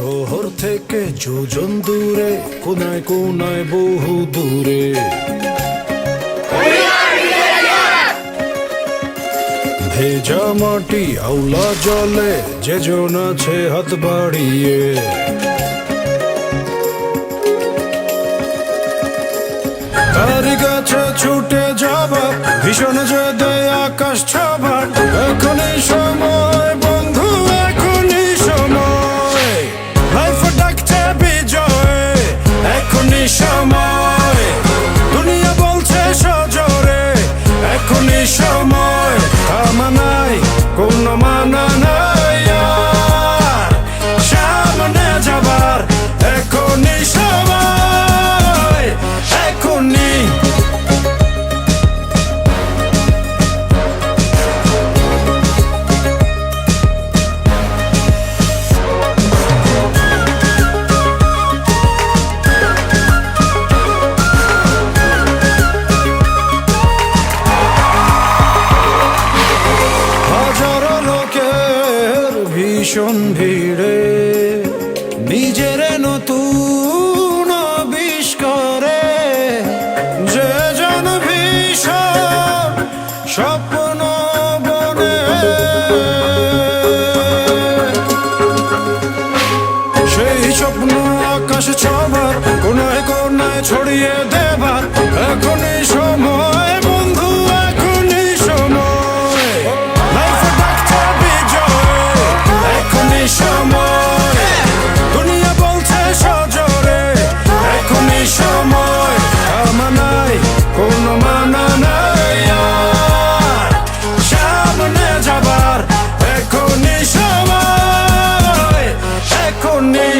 শহর থেকে যোজন দূরে, কোনায় কোনায় বহু দূরে, ভেজা মাটি আউলা জলে যেজন আছে হাত বাড়িয়ে। তারি গাছে ছুটে যাবা, ভীষণ যে দেয় আকাশ ছাবার। এখনই সময় বন্ধু, এখনই সময়, লাইফ ডাকছে বিজয়। এখনই সময়, দুনিয়া বলছে সজোরে। এখনই সময়, থামা নাই, কোনো মানা নাই আর সামনে যাবার। এখনই সময়, এখনই। ভীষণ ভিড়ে নিজের নতুন আবিষ্কারে, যে জন ভীষণ স্বপ্ন বনে। সেই স্বপ্ন আকাশ ছোঁবার, কোনায় কোনায় ছড়িয়ে দেবার। এখনই সময় বন্ধু, এখনই সময়, লাইফ ডাকছে বিজয়। এখনই সময়, দুনিয়া বলছে সজোরে। এখনই সময়, থামা নাই, কোনো মানা নাই আর সামনে যাবার। এখনই সময়, এখনই।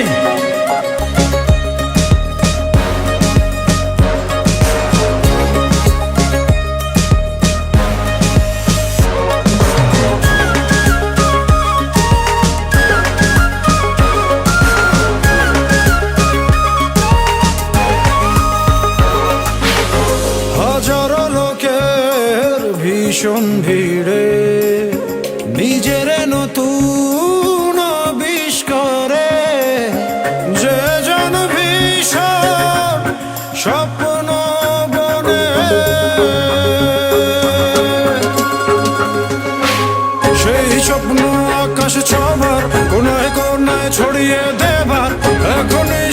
হাজারো লোকের ভীষণ ভিড়ে নিজের নতুন আবিষ্কারে, যে জন ভীষণ স্বপ্ন বনে। সেই স্বপ্ন আকাশ ছোঁবার, কোনায় কোনায় ছড়িয়ে দেবার। এখনই